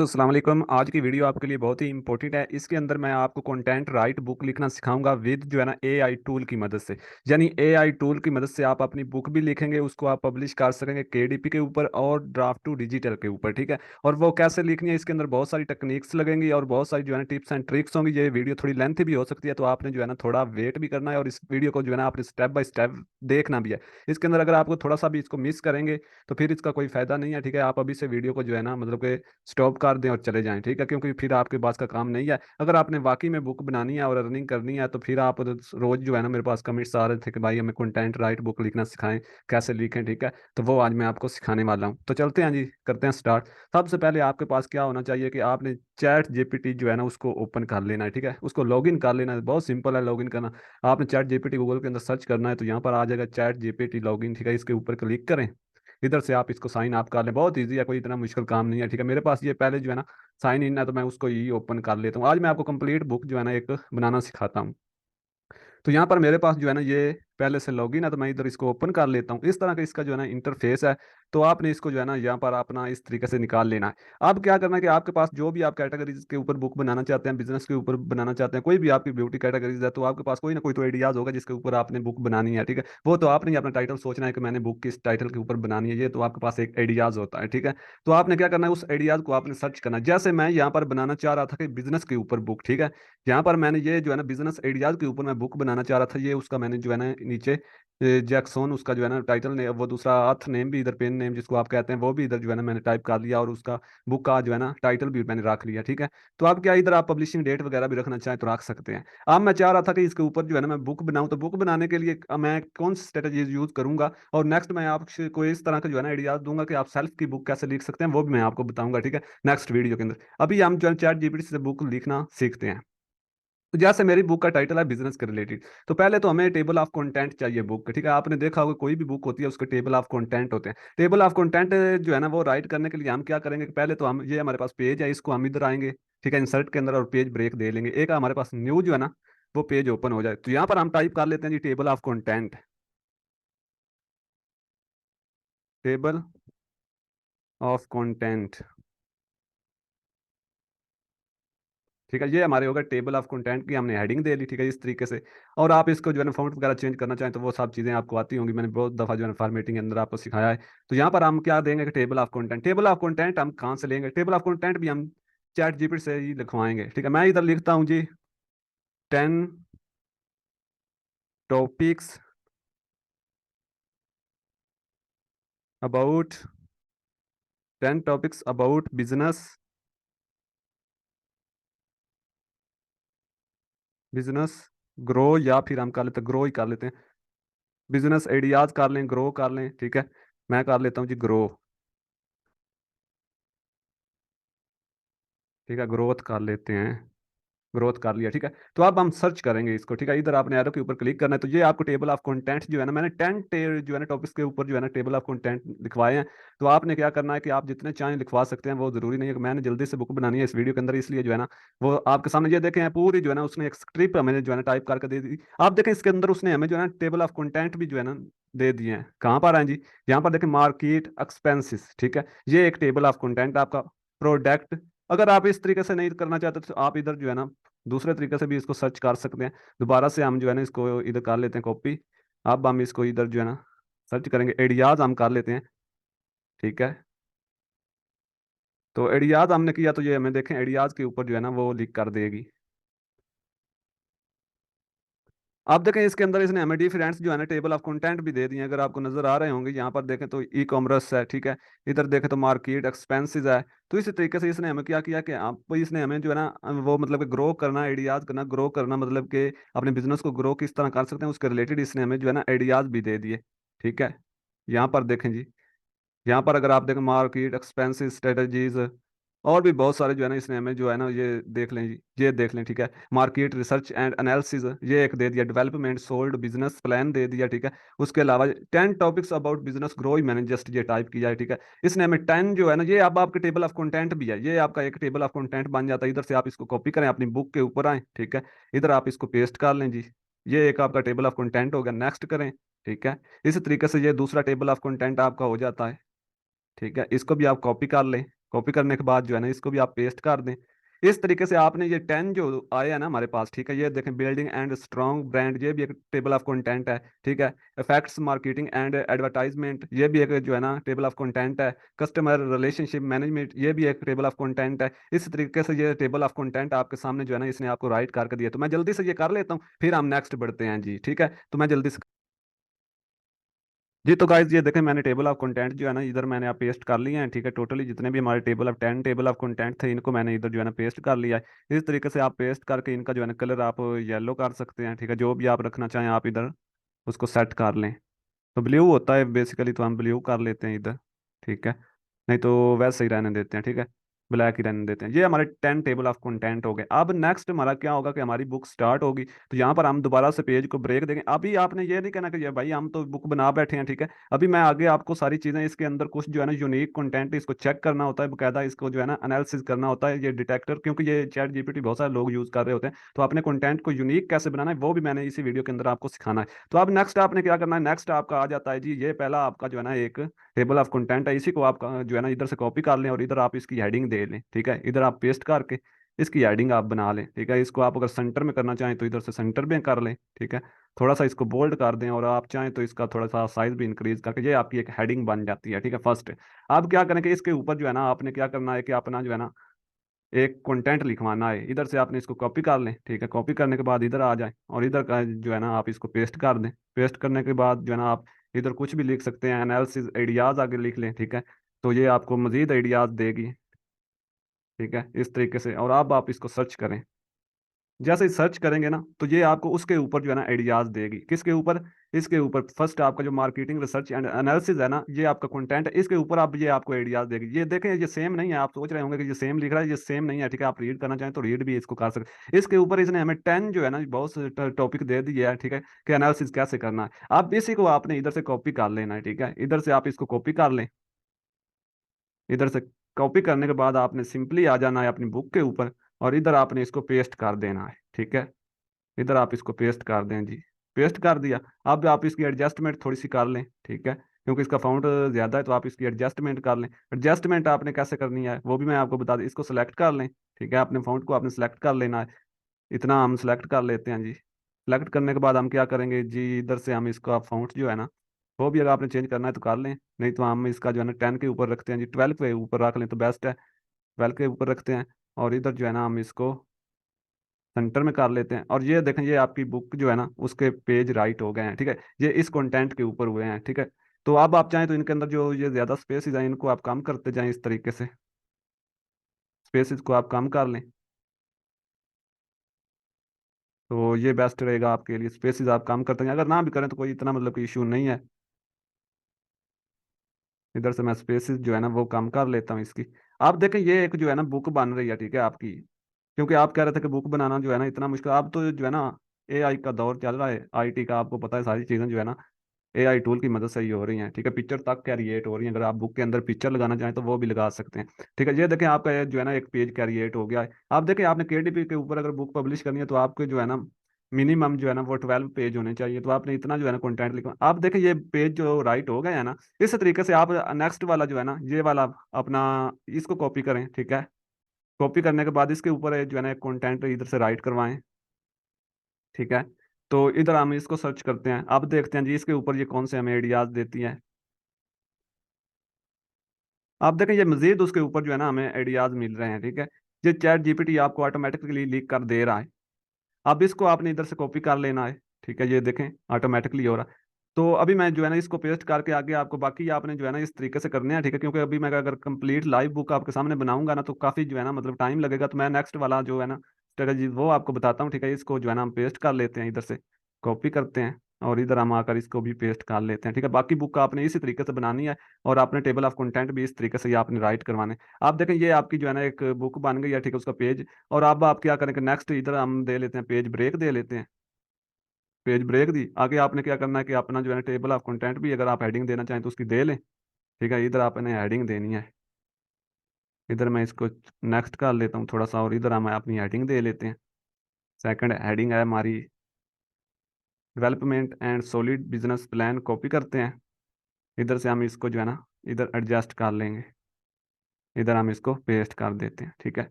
दोस्तों अस्सलाम वालेकुम। आज की वीडियो आपके लिए बहुत ही इंपॉर्टेंट है। इसके अंदर मैं आपको कंटेंट राइट बुक लिखना सिखाऊंगा विद जो है ना एआई टूल की मदद से। यानी एआई टूल की मदद से आप अपनी बुक भी लिखेंगे, उसको आप पब्लिश कर सकेंगे केडीपी के ऊपर और ड्राफ्ट टू डिजिटल के ऊपर। ठीक है। और वो कैसे लिखनी है, इसके अंदर बहुत सारी टेक्निक्स लगेंगी और बहुत सारी जो है ना टिप्स एंड ट्रिक्स होंगी। ये वीडियो थोड़ी लेंथ भी हो सकती है, तो आपने जो है ना थोड़ा वेट भी करना है और इस वीडियो को जो है ना आपने स्टेप बाय स्टेप देखना भी है। इसके अंदर अगर आपको थोड़ा सा भी इसको मिस करेंगे तो फिर इसका कोई फायदा नहीं है। ठीक है। आप अभी से वीडियो को जो है ना मतलब कि स्टॉप कर दें और चले जाएं। ठीक है। क्योंकि फिर आपके पास का काम नहीं है। अगर आपने वाकई में बुक बनानी है और अर्निंग करनी है तो फिर आप रोज जो है ना मेरे पास कमेंट्स आ रहे थे कि भाई हमें कंटेंट राइट बुक लिखना सिखाएं, कैसे लिखें। ठीक है। तो वो आज मैं आपको सिखाने वाला हूँ। तो चलते हैं जी, करते हैं स्टार्ट। सबसे पहले आपके पास क्या होना चाहिए कि आपने चैट जीपीटी जो है ना उसको ओपन कर लेना है। ठीक है। उसको लॉगिन कर लेना है, बहुत सिंपल है लॉगिन करना। आपने चैट जीपीटी गूगल के अंदर सर्च करना है तो यहाँ पर आ जाएगा चैट जीपीटी लॉगिन। ठीक है। इसके ऊपर क्लिक करें, इधर से आप इसको साइन अप कर लें। बहुत इजी है, कोई इतना मुश्किल काम नहीं है। ठीक है। मेरे पास ये पहले जो है ना साइन इन है तो मैं उसको ही ओपन कर लेता हूँ। आज मैं आपको कंप्लीट बुक जो है ना एक बनाना सिखाता हूँ। तो यहाँ पर मेरे पास जो है ना ये पहले से लॉगिन है तो मैं इधर इसको ओपन कर लेता हूँ। इस तरह का इसका जो है ना इंटरफेस है। तो आपने इसको जो है ना यहाँ पर अपना इस तरीके से निकाल लेना है। अब क्या करना है कि आपके पास जो भी आप कैटेगरीज के ऊपर बुक बनाना चाहते हैं, बिजनेस के ऊपर बनाना चाहते हैं, कोई भी आपकी ब्यूटी कैटेगरीज है, तो आपके पास कोई ना कोई तो आइडियाज होगा जिसके ऊपर आपने बुक बनानी है। ठीक है। वो तो आपने ही अपना टाइटल सोचना है कि मैंने बुक किस टाइटल के ऊपर बनानी है, ये तो आपके पास एक आइडियाज होता है। ठीक है। तो आपने क्या करना है, उस आइडियाज को आपने सर्च करना है। जैसे मैं यहाँ पर बनाना चाह रहा था कि बिजनेस के ऊपर बुक। ठीक है। यहाँ पर मैंने ये जो है ना बिजनेस आइडियाज के ऊपर मैं बुक बनाना चाह रहा था, ये उसका मैंने जो है ना नीचे जैक्सन उसका जो है ना टाइटल ने वो दूसरा अर्थ नेम भी इधर, पेन नेम जिसको आप कहते हैं, वो भी इधर जो है ना मैंने टाइप कर लिया और उसका बुक का जो है ना टाइटल भी मैंने रख लिया। ठीक है। तो आप क्या इधर आप पब्लिशिंग डेट वगैरह भी रखना चाहें तो रख सकते हैं। अब मैं चाह रहा था कि इसके ऊपर जो है ना मैं बुक बनाऊं, तो बुक बनाने के लिए मैं कौन सी स्ट्रेटेजीज यूज करूंगा और नेक्स्ट मैं आपको इस तरह का जो है ना आइडियाज दूंगा कि आप सेल्फ की बुक कैसे लिख सकते हैं, वो भी मैं आपको बताऊंगा। ठीक है। नेक्स्ट वीडियो के अंदर अभी हम जो है चैट जीपीटी से बुक लिखना सीखते हैं। तो जैसे मेरी बुक का टाइटल है बिजनेस के रिलेटेड, तो पहले तो हमें टेबल ऑफ कंटेंट चाहिए बुक का। ठीक है। आपने देखा होगा कोई भी बुक होती है उसके टेबल ऑफ कंटेंट होते हैं। टेबल ऑफ कंटेंट जो है ना वो राइट करने के लिए हम क्या करेंगे कि पहले तो हम ये हमारे पास पेज है, इसको हम इधर आएंगे। ठीक है। इंसर्ट के अंदर और पेज ब्रेक दे लेंगे। एक हमारे पास न्यू जो है ना वो पेज ओपन हो जाए, तो यहाँ पर हम टाइप कर लेते हैं जी table of content. Table of content. ठीक है। ये हमारे होगा टेबल ऑफ कंटेंट की हमने हेडिंग दे ली। ठीक है। इस तरीके से। और आप इसको जो है ना फॉन्ट वगैरह चेंज करना चाहें तो वो सब चीज़ें आपको आती होंगी, मैंने बहुत दफ़ा जो है फॉर्मेटिंग के अंदर आपको सिखाया है। तो यहाँ पर हम क्या देंगे कि table of content. Table of content हम कहाँ से लेंगे, टेबल ऑफ कंटेंट भी हम चैट जीपीटी से ही लिखवाएंगे। ठीक है। मैं इधर लिखता हूँ जी 10 topics about 10 topics about business. Business grow, या फिर हम कर लेते ग्रो ही कर लेते हैं। बिजनेस आइडियाज कर लें, ग्रो कर लें। ठीक है। मैं कर लेता हूँ जी ग्रो। ठीक है। ग्रोथ कर लेते हैं। ग्रोथ कर लिया। ठीक है। तो अब हम सर्च करेंगे इसको। ठीक है। इधर आपने एरो के ऊपर क्लिक करना है तो ये आपको टेबल ऑफ कंटेंट जो है ना मैंने 10 जो है ना टॉपिक्स के ऊपर जो है ना टेबल ऑफ कंटेंट लिखवाए हैं। तो आपने क्या करना है कि आप जितने चाहें लिखवा सकते हैं, वो जरूरी नहीं है कि मैंने जल्दी से बुक बनानी है इस वीडियो के अंदर, इसलिए जो है ना वो आपके सामने ये देखें पूरी जो है ना उसने एक स्क्रिप्ट हमें जो है ना टाइप करके दे दी। आप देखें इसके अंदर उसने हमें जो है ना टेबल ऑफ कंटेंट भी जो है ना दे दिए हैं। कहाँ पर हैं जी, यहाँ पर देखें मार्केट एक्सपेंसिस। ठीक है। ये एक टेबल ऑफ कंटेंट आपका प्रोडक्ट। अगर आप इस तरीके से नहीं करना चाहते तो आप इधर जो है ना दूसरे तरीके से भी इसको सर्च कर सकते हैं। दोबारा से हम जो है ना इसको इधर कर लेते हैं कॉपी। अब हम इसको इधर जो है ना सर्च करेंगे, एडियाज हम कर लेते हैं। ठीक है। तो एडियाज हमने किया तो ये हमें देखें एडियाज के ऊपर जो है ना वो लिख कर देगी। आप देखें इसके अंदर इसने हमें डिफरेंस जो है ना टेबल ऑफ कंटेंट भी दे दिए हैं, अगर आपको नजर आ रहे होंगे। यहाँ पर देखें तो ई कॉमर्स है। ठीक है। इधर देखें तो मार्केट एक्सपेंसेस है। तो इसी तरीके से इसने हमें क्या किया कि आप इसने हमें जो है ना वो मतलब कि ग्रो करना, आइडियाज करना, ग्रो करना मतलब कि अपने बिजनेस को ग्रो किस तरह कर सकते हैं उसके रिलेटेड इसने हमें जो है ना आइडियाज भी दे दिए। ठीक है। यहाँ पर देखें जी, यहाँ पर अगर आप देखें मार्केट एक्सपेंसिव स्ट्रेटजीज और भी बहुत सारे जो है ना इसने हमें जो है ना ये देख लें जी, ये देख लें। ठीक है। मार्केट रिसर्च एंड एनालिसिस ये एक दे दिया, डेवलपमेंट सोल्ड बिजनेस प्लान दे दिया। ठीक है। उसके अलावा 10 टॉपिक्स अबाउट बिजनेस ग्रो ही मैंने जस्ट ये टाइप किया है। ठीक है। इसने हमें 10 जो है ना ये अब आपके टेबल ऑफ कंटेंट भी है, ये आपका एक टेबल ऑफ कंटेंट बन जाता है। इधर से आप इसको कॉपी करें, अपनी बुक के ऊपर आए। ठीक है। इधर आप इसको पेस्ट कर लें जी, ये एक आपका टेबल ऑफ कंटेंट हो गया। नेक्स्ट करें। ठीक है। इसी तरीके से ये दूसरा टेबल ऑफ कंटेंट आपका हो जाता है। ठीक है। इसको भी आप कॉपी कर लें। कॉपी करने के बाद जो है ना इसको भी आप पेस्ट कर दें। इस तरीके से आपने ये 10 जो आए हैं ना हमारे पास, ठीक है, ये देखें, बिल्डिंग एंड स्ट्रॉन्ग ब्रांड, ये भी एक टेबल ऑफ कंटेंट है, ठीक है। इफेक्ट्स मार्केटिंग एंड एडवर्टाइजमेंट, ये भी एक जो है ना टेबल ऑफ कंटेंट है। कस्टमर रिलेशनशिप मैनेजमेंट, ये भी एक टेबल ऑफ कंटेंट है। इस तरीके से ये टेबल ऑफ कंटेंट आपके सामने जो है ना इसने आपको राइट करके दिया। तो मैं जल्दी से ये कर लेता हूँ, फिर हम नेक्स्ट बढ़ते हैं जी, ठीक है। तो मैं जल्दी से जी, तो गाइज ये देखें, मैंने टेबल ऑफ कंटेंट जो है ना इधर मैंने आप पेस्ट कर लिए हैं, ठीक है। टोटली जितने भी हमारे table of 10 table of content थे, इनको मैंने इधर जो है ना पेस्ट कर लिया है। इस तरीके से आप पेस्ट करके इनका जो है ना कलर आप येलो कर सकते हैं, ठीक है। जो भी आप रखना चाहें आप इधर उसको सेट कर लें। तो ब्लू होता है बेसिकली, तो हम ब्लू कर लेते हैं इधर, ठीक है। नहीं तो वैसे ही रहने देते हैं, ठीक है, ब्लैक ही रहने देते हैं। ये हमारे 10 टेबल ऑफ कंटेंट हो गए। अब नेक्स्ट हमारा क्या होगा कि हमारी बुक स्टार्ट होगी, तो यहाँ पर हम दोबारा से पेज को ब्रेक देंगे। अभी आपने ये नहीं कहना कि ये भाई हम तो बुक बना बैठे हैं, ठीक है। अभी मैं आगे आपको सारी चीज़ें इसके अंदर कुछ जो है ना यूनिक कंटेंट इसको चेक करना होता है, बकायदा इसको जो है ना एनालिसिस करना होता है, ये डिटेक्टर, क्योंकि ये चैट जीपीटी बहुत सारे लोग यूज़ कर रहे होते हैं। तो अपने कंटेंट को यूनिक कैसे बनाना है वो भी मैंने इसी वीडियो के अंदर आपको सिखाना है। तो अब नेक्स्ट आपने क्या करना है, नेक्स्ट आपका आ जाता है जी, ये पहला आपका जो है ना एक टेबल ऑफ कंटेंट है। इसी को आप जो है ना इधर से कॉपी कर लें और इधर आप इसकी हेडिंग दे लें, ठीक है। इधर आप पेस्ट करके इसकी हेडिंग आप बना लें, ठीक है। इसको आप अगर सेंटर में करना चाहें तो इधर से सेंटर में कर लें, ठीक है। थोड़ा सा इसको बोल्ड कर दें और आप चाहें तो इसका थोड़ा सा साइज भी इंक्रीज करके ये आपकी एक हेडिंग बन जाती है, ठीक है, फर्स्ट। अब क्या करें कि इसके ऊपर जो है ना आपने क्या करना है कि अपना जो है ना एक कंटेंट लिखवाना है। इधर से आपने इसको कॉपी कर लें, ठीक है। कॉपी करने के बाद इधर आ जाए और इधर का जो है ना आप इसको पेस्ट कर दें। पेस्ट करने के बाद जो है ना आप इधर कुछ भी लिख सकते हैं, एनालिसिस आइडियाज आगे लिख लें, ठीक है। तो ये आपको मजीद आइडियाज देगी, ठीक है, इस तरीके से। और अब आप इसको सर्च करें। जैसे ही सर्च करेंगे ना तो ये आपको उसके ऊपर जो है ना आइडियाज देगी। किसके ऊपर? इसके ऊपर। फर्स्ट आपका जो मार्केटिंग रिसर्च एंड एनालिसिस है ना, ये आपका कंटेंट है, इसके ऊपर आप ये आपको आइडियाज देगी। ये देखें, ये सेम नहीं है। आप सोच रहे होंगे कि ये सेम लिख रहा है, ये सेम नहीं है, ठीक है। आप रीड करना चाहें तो रीड भी इसको कर सकते। इसके ऊपर इसने हमें 10 जो है ना बहुत से टॉपिक दे दिया है, ठीक है, कि एनालिसिस कैसे करना है। अब इसी को आपने इधर से कॉपी कर लेना है, ठीक है। इधर से आप इसको कॉपी कर लें। इधर से कॉपी करने के बाद आपने सिंपली आ जाना है अपनी बुक के ऊपर और इधर आपने इसको पेस्ट कर देना है, ठीक है। इधर आप इसको पेस्ट कर दें जी। पेस्ट कर दिया। अब आप इसकी एडजस्टमेंट थोड़ी सी कर लें, ठीक है, क्योंकि इसका फाउंट ज़्यादा है तो आप इसकी एडजस्टमेंट कर लें। एडजस्टमेंट आपने कैसे करनी है वो भी मैं आपको बता दूं। इसको सेलेक्ट कर लें, ठीक है। अपने फाउंट को आपने सेलेक्ट कर लेना है। इतना हम सेलेक्ट कर लेते हैं जी। सेलेक्ट करने के बाद हम क्या करेंगे जी, इधर से हम इसको आप फाउंट जो है ना वो भी अगर आपने चेंज करना है तो कर लें, नहीं तो हम इसका जो है ना 10 के ऊपर रखते हैं जी, 12 के ऊपर रख लें तो बेस्ट है। 12 के ऊपर रखते हैं और इधर जो है ना हम इसको सेंटर में कर लेते हैं। और ये देखें, ये आपकी बुक जो है ना उसके पेज राइट हो गए हैं, ठीक है। ये इस कंटेंट के ऊपर हुए हैं, ठीक है। तो अब आप चाहें तो इनके अंदर जो ये ज्यादा स्पेसिस हैं इनको आप कम करते जाएं इस तरीके से। स्पेसिस को आप कम कर लें तो ये बेस्ट रहेगा आपके लिए। स्पेसिस आप कम करते हैं, अगर ना भी करें तो कोई इतना मतलब कि इशू नहीं है। इधर से मैं स्पेसिस जो है ना वो कम कर लेता हूँ इसकी। आप देखें, ये एक जो है ना बुक बन रही है, ठीक है, आपकी। क्योंकि आप कह रहे थे कि बुक बनाना जो है ना इतना मुश्किल, अब तो जो है ना एआई का दौर चल रहा है, आईटी का, आपको पता है सारी चीज़ें जो है ना एआई टूल की मदद से ही हो रही हैं, ठीक है। पिक्चर तक क्रिएट हो रही है। अगर आप बुक के अंदर पिक्चर लगाना चाहें तो वो भी लगा सकते हैं, ठीक है। ये देखें, आपका ये जो है ना एक पेज क्रिएट हो गया है। आप देखें, आपने केडीपी के ऊपर अगर बुक पब्लिश करनी है तो आपके जो है ना मिनिमम जो है ना वो 12 पेज होने चाहिए। तो आपने इतना जो है ना कंटेंट लिखा। आप देखें, ये पेज जो राइट हो गए हैं ना, इस तरीके से आप नेक्स्ट वाला जो है ना ये वाला अपना इसको कॉपी करें, ठीक है। कॉपी करने के बाद इसके ऊपर जो है ना एक कंटेंट इधर से राइट करवाएं, ठीक है। तो इधर हम इसको सर्च करते हैं। अब देखते हैं जी इसके ऊपर ये कौन से हमें आइडियाज देती है। आप देखें, ये मजीद उसके ऊपर जो है ना हमें आइडियाज मिल रहे हैं, ठीक है। ये चैट जीपीटी आपको ऑटोमेटिकली लिख कर दे रहा है। अब इसको आपने इधर से कॉपी कर लेना है, ठीक है। ये देखें, ऑटोमेटिकली हो रहा है। तो अभी मैं जो है ना इसको पेस्ट करके आगे आपको बाकी आपने जो है ना इस तरीके से करने हैं, ठीक है। क्योंकि अभी मैं अगर कंप्लीट लाइव बुक आपके सामने बनाऊंगा ना तो काफ़ी जो है ना मतलब टाइम लगेगा। तो मैं नेक्स्ट वाला जो है ना स्ट्रेटजी वो आपको बताता हूँ, ठीक है। इसको जो है ना हम पेस्ट कर लेते हैं, इधर से कॉपी करते हैं और इधर हम आकर इसको भी पेस्ट कर लेते हैं, ठीक है। बाकी बुक आपने इसी तरीके से बनानी है और आपने टेबल ऑफ कंटेंट भी इस तरीके से ही आपने राइट करवाने हैं। आप देखें, ये आपकी जो है ना एक बुक बन गई है, ठीक है, उसका पेज। और अब आप क्या करेंगे, नेक्स्ट इधर हम दे लेते हैं पेज ब्रेक दे लेते हैं। पेज ब्रेक दी। आगे आपने क्या करना है कि अपना जो है टेबल ऑफ कंटेंट भी अगर आप हेडिंग देना चाहें तो उसकी दे लें, ठीक है। इधर आपने हेडिंग देनी है। इधर मैं इसको नेक्स्ट कर लेता हूँ थोड़ा सा और इधर हम अपनी हेडिंग दे लेते हैं। सेकंड हेडिंग है हमारी development and solid business plan. Copy करते हैं। इधर से हम इसको जो है ना इधर एडजस्ट कर लेंगे। इधर हम इसको पेस्ट कर देते हैं, ठीक है।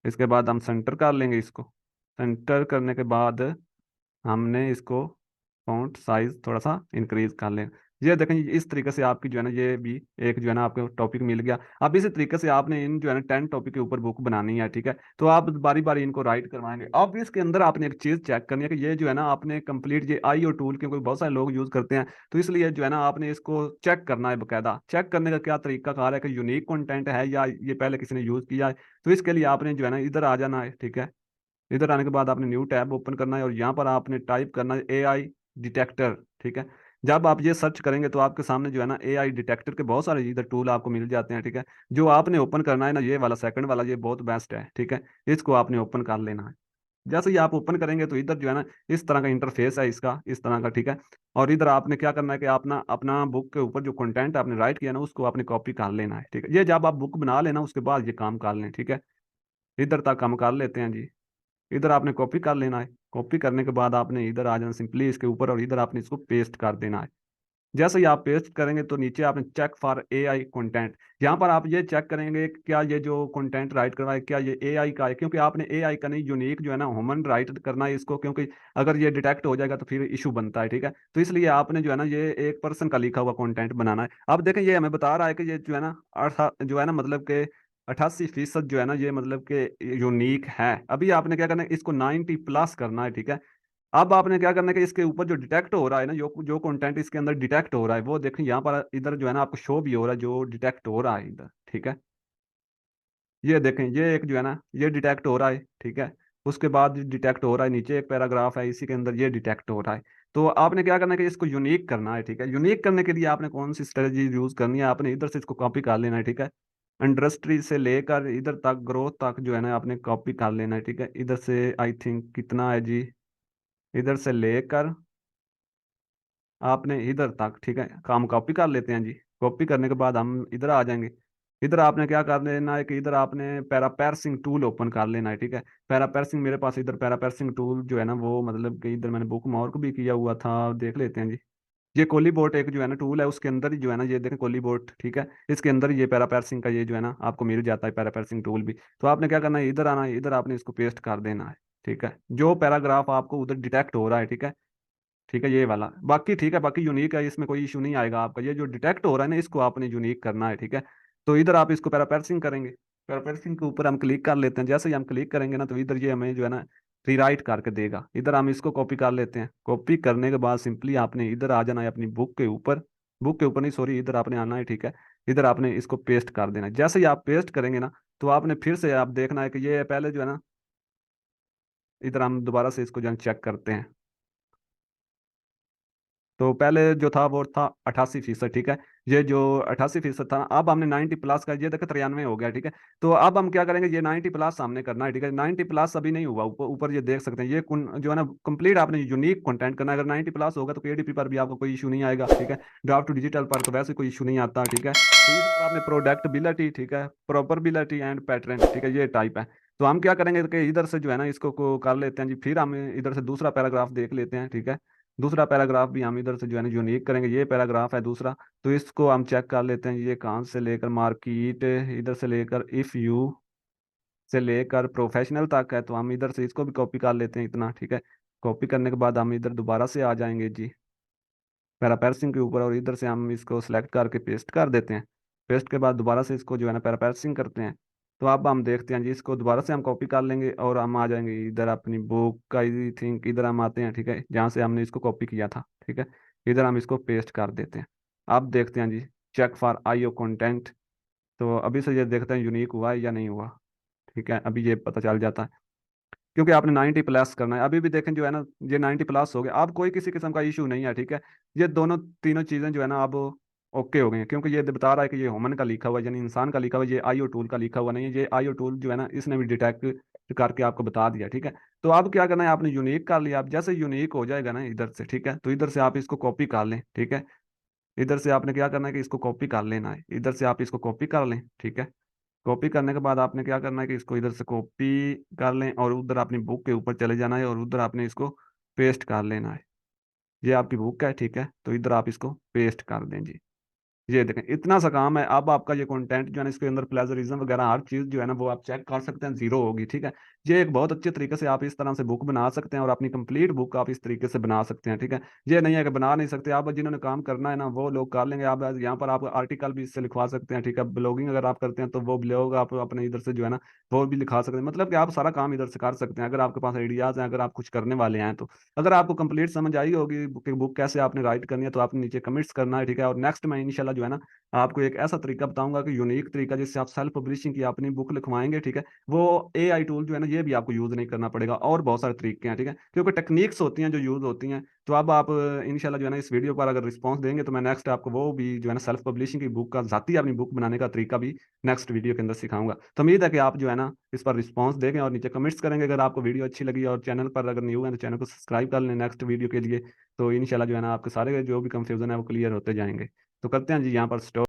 इसके बाद हम सेंटर कर लेंगे इसको। सेंटर करने के बाद हमने इसको फॉन्ट साइज थोड़ा सा इंक्रीज कर लें। ये देखें, इस तरीके से आपकी जो है ना ये भी एक जो है ना आपको टॉपिक मिल गया। अब इसी तरीके से आपने इन जो है ना 10 टॉपिक के ऊपर बुक बनानी है, ठीक है। तो आप बारी बारी इनको राइट करवाएंगे। अब इसके अंदर आपने एक चीज चेक करनी है कि ये जो है ना आपने कंप्लीट ये आई और टूल, क्योंकि बहुत सारे लोग यूज करते हैं, तो इसलिए जो है ना आपने इसको चेक करना है बकायदा। चेक करने का क्या तरीका कार है कि यूनिक कंटेंट है या ये पहले किसी ने यूज किया है। तो इसके लिए आपने जो है ना इधर आ जाना है, ठीक है। इधर आने के बाद आपने न्यू टैब ओपन करना है और यहाँ पर आपने टाइप करना है AI डिटेक्टर, ठीक है। जब आप ये सर्च करेंगे तो आपके सामने जो है ना AI डिटेक्टर के बहुत सारे इधर टूल आपको मिल जाते हैं, ठीक है। जो आपने ओपन करना है ना, ये वाला सेकंड वाला, ये बहुत बेस्ट है, ठीक है। इसको आपने ओपन कर लेना है। जैसे ही आप ओपन करेंगे तो इधर जो है ना इस तरह का इंटरफेस है इसका, इस तरह का, ठीक है। और इधर आपने क्या करना है कि अपना अपना बुक के ऊपर जो कंटेंट आपने राइट किया ना उसको आपने कॉपी कर लेना है, ठीक है। ये जब आप बुक बना लेना उसके बाद ये काम कर लें, ठीक है। इधर तक हम कर लेते हैं जी। इधर आपने कॉपी कर लेना है। कॉपी करने के बाद आपने इधर आ जाना सिंपली इसके ऊपर और इधर आपने इसको पेस्ट कर देना है। जैसे ही आप पेस्ट करेंगे तो नीचे आपने चेक फॉर AI कंटेंट, यहाँ पर आप ये चेक करेंगे कि क्या ये जो कंटेंट राइट करवाए क्या ये AI का है, क्योंकि आपने AI का नहीं, यूनिक जो है ना ह्यूमन राइट करना है इसको, क्योंकि अगर ये डिटेक्ट हो जाएगा तो फिर इशू बनता है, ठीक है। तो इसलिए आपने जो है ना ये एक पर्सन का लिखा हुआ कंटेंट बनाना है। अब देखें ये हमें बता रहा है कि ये जो है ना जो है ना मतलब के 88% जो है ना ये मतलब के यूनिक है। अभी आपने क्या करना है, इसको 90+ करना है, ठीक है। अब आपने क्या करना है कि इसके ऊपर जो डिटेक्ट हो रहा है ना, जो जो कंटेंट इसके अंदर डिटेक्ट हो रहा है वो देखें यहाँ पर इधर जो है ना आपको शो भी हो रहा है जो डिटेक्ट हो रहा है इधर, ठीक है। ये देखें, ये एक जो है ना ये डिटेक्ट हो रहा है, ठीक है। उसके बाद डिटेक्ट हो रहा है, नीचे एक पैराग्राफ है इसी के अंदर ये डिटेक्ट हो रहा है। तो आपने क्या करना है कि इसको यूनिक करना है, ठीक है। यूनिक करने के लिए आपने कौन सी स्ट्रेटजी यूज करनी है, आपने इधर से इसको कॉपी कर लेना है, ठीक है। इंडस्ट्री से लेकर इधर तक ग्रोथ तक जो है ना आपने कॉपी कर लेना है, ठीक है। इधर से आई थिंक कितना है जी, इधर से लेकर आपने इधर तक, ठीक है। काम कॉपी कर लेते हैं जी। कॉपी करने के बाद हम इधर आ जाएंगे। इधर आपने क्या कर लेना है कि इधर आपने पैरापेरसिंग टूल ओपन कर लेना है, ठीक है। पैरापेरसिंग मेरे पास इधर पैरापेरसिंग टूल जो है ना वो मतलब कि इधर मैंने बुक मार्क भी किया हुआ था, देख लेते हैं जी। ये कोलीबोट एक जो है ना टूल है, उसके अंदर ही जो है ना ये देखें कोलीबोट, ठीक है। इसके अंदर ही ये पैरापेरसिंग का ये जो है ना आपको मिल जाता है पैरापेरसिंग टूल भी। तो आपने क्या करना है, इधर आना है, इधर आपने इसको पेस्ट कर देना है, ठीक है। जो पैराग्राफ आपको उधर डिटेक्ट हो रहा है, ठीक है। ठीक है, ये वाला बाकी ठीक है, बाकी यूनिक है, इसमें कोई इशू नहीं आएगा आपका। ये जो डिटेक्ट हो रहा है ना इसको आपने यूनिक करना है, ठीक है। तो इधर आप इसको पैरापेरसिंग करेंगे। पैरापेरसिंग के ऊपर हम क्लिक कर लेते हैं। जैसे ही हम क्लिक करेंगे ना तो इधर ये हमें जो है ना रीराइट करके देगा। इधर हम इसको कॉपी कर लेते हैं। कॉपी करने के बाद सिंपली आपने इधर आ जाना है अपनी बुक के ऊपर। बुक के ऊपर नहीं, सॉरी, इधर आपने आना है, ठीक है। इधर आपने इसको पेस्ट कर देना है। जैसे ही आप पेस्ट करेंगे ना तो आपने फिर से आप देखना है कि ये पहले जो है ना, इधर हम दोबारा से इसको जो है चेक करते हैं। तो पहले जो था वो था 88%, ठीक है। ये जो 88% था, अब हमने 90+ का, ये देखो 93 हो गया, ठीक है। तो अब हम क्या करेंगे, ये 90+ सामने करना है, ठीक है। 90+ अभी नहीं हुआ, ऊपर ऊपर ये देख सकते हैं, ये जो है ना कंप्लीट आपने यूनिक कंटेंट करना है। अगर 90+ होगा तो KDP पर भी आपको कोई इशू नहीं आएगा, ठीक है। ड्राफ्ट टू डिजिटल पर तो वैसे कोई इशू नहीं आता, ठीक है। तो इस पर आपने प्रोडक्टबिलिटी, ठीक है, प्रॉपरबिलिटी एंड पैटर्न, ठीक है, ये टाइप है। तो हम क्या करेंगे कि इधर से जो है ना इसको को कर लेते हैं जी। फिर हम इधर से दूसरा पैराग्राफ देख लेते हैं, ठीक है। दूसरा पैराग्राफ भी हम इधर से जो है ना यूनिक करेंगे। ये पैराग्राफ है दूसरा, तो इसको हम चेक कर लेते हैं ये कहाँ से लेकर मार्केट, इधर से लेकर इफ यू से लेकर प्रोफेशनल तक है। तो हम इधर से इसको भी कॉपी कर लेते हैं इतना, ठीक है। कॉपी करने के बाद हम इधर दोबारा से आ जाएंगे जी पैरापेरसिंग के ऊपर और इधर से हम इसको सिलेक्ट करके पेस्ट कर देते हैं। पेस्ट के बाद दोबारा से इसको जो है ना पैरापेरसिंग करते हैं। तो अब हम देखते हैं जी, इसको दोबारा से हम कॉपी कर लेंगे और हम आ जाएंगे इधर अपनी बुक का, आई थिंक इधर हम आते हैं, ठीक है, जहाँ से हमने इसको कॉपी किया था, ठीक है। इधर हम इसको पेस्ट कर देते हैं। अब देखते हैं जी, चेक फॉर IO कंटेंट। तो अभी से ये देखते हैं यूनिक हुआ है या नहीं हुआ, ठीक है। अभी ये पता चल जाता है क्योंकि आपने 90+ करना है। अभी भी देखें जो है ना ये 90+ हो गया। अब कोई किसी किस्म का इशू नहीं है, ठीक है। ये दोनों तीनों चीज़ें जो है ना अब ओके हो गई हैं, क्योंकि ये बता रहा है कि ये ह्यूमन का लिखा हुआ है, यानी इंसान का लिखा हुआ है। ये IO टूल का लिखा हुआ नहीं है। ये IO टूल जो है ना इसने भी डिटेक्ट करके आपको बता दिया, ठीक है। तो अब क्या करना है, आपने यूनिक कर लिया। आप जैसे यूनिक हो जाएगा ना इधर से, ठीक है, तो इधर से आप इसको कॉपी कर लें, ठीक है। इधर से आपने क्या करना है कि इसको कॉपी कर लेना है। इधर से आप इसको कॉपी कर लें, ठीक है। कॉपी करने के बाद आपने क्या करना है कि इसको इधर से कॉपी कर लें और उधर अपनी बुक के ऊपर चले जाना है और उधर आपने इसको पेस्ट कर लेना है। ये आपकी बुक है, ठीक है, तो इधर आप इसको पेस्ट कर दें जी। ये देखें इतना सा काम है। अब आपका ये कंटेंट जो है ना, इसके अंदर प्लेजरिज्म वगैरह हर चीज जो है ना वो आप चेक कर सकते हैं, जीरो होगी। ठीक है, ये एक बहुत अच्छे तरीके से आप इस तरह से बुक बना सकते हैं और अपनी कंप्लीट बुक आप इस तरीके से बना सकते हैं। ठीक है, ये नहीं है कि बना नहीं सकते आप, जिन्होंने काम करना है ना वो लोग कर लेंगे। आप यहाँ पर आप आर्टिकल भी इससे लिखवा सकते हैं। ठीक है, ब्लॉगिंग अगर आप करते हैं तो वो ब्लॉग आप अपने इधर से जो है ना वो भी लिखा सकते हैं। मतलब कि आप सारा काम इधर से कर सकते हैं अगर आपके पास आइडियाज हैं, अगर आप कुछ करने वाले हैं तो। अगर आपको कंप्लीट समझ आई होगी बुक कैसे आपने राइट करनी है, तो आपने नीचे कमेंट्स करना है। ठीक है, और नेक्स्ट मैं इंशाल्लाह जो है ना आपको एक ऐसा तरीका बताऊंगा कि यूनिक तरीका, जिससे आप सेल्फ पब्लिशिंग की अपनी बुक लिखवाएंगे। ठीक है, वो एआई टूल जो है ना ये भी आपको यूज नहीं करना पड़ेगा, और बहुत सारे तरीके हैं। ठीक है, क्योंकि टेक्निक्स होती हैं जो यूज होती हैं। तो अब आप इंशाल्लाह जो है ना इस वीडियो पर अगर रिस्पांस देंगे तो मैं नेक्स्ट आपको वो भी जो है ना सेल्फ पब्लिशिंग की बुक का जाती अपनी बुक बनाने का तरीका भी नेक्स्ट वीडियो के अंदर सिखाऊंगा। तो उम्मीद है कि आप जो है ना इस पर रिस्पांस देंगे और नीचे कमेंट्स करेंगे। अगर आपको वीडियो अच्छी लगी और चैनल पर अगर न्यू है तो चैनल को सब्सक्राइब कर लें नेक्स्ट वीडियो के लिए। तो इंशाल्लाह जो है ना आपके सारे जो भी कंफ्यूजन है वो क्लियर होते जाएंगे। तो करते हैं जी यहाँ पर स्टॉप।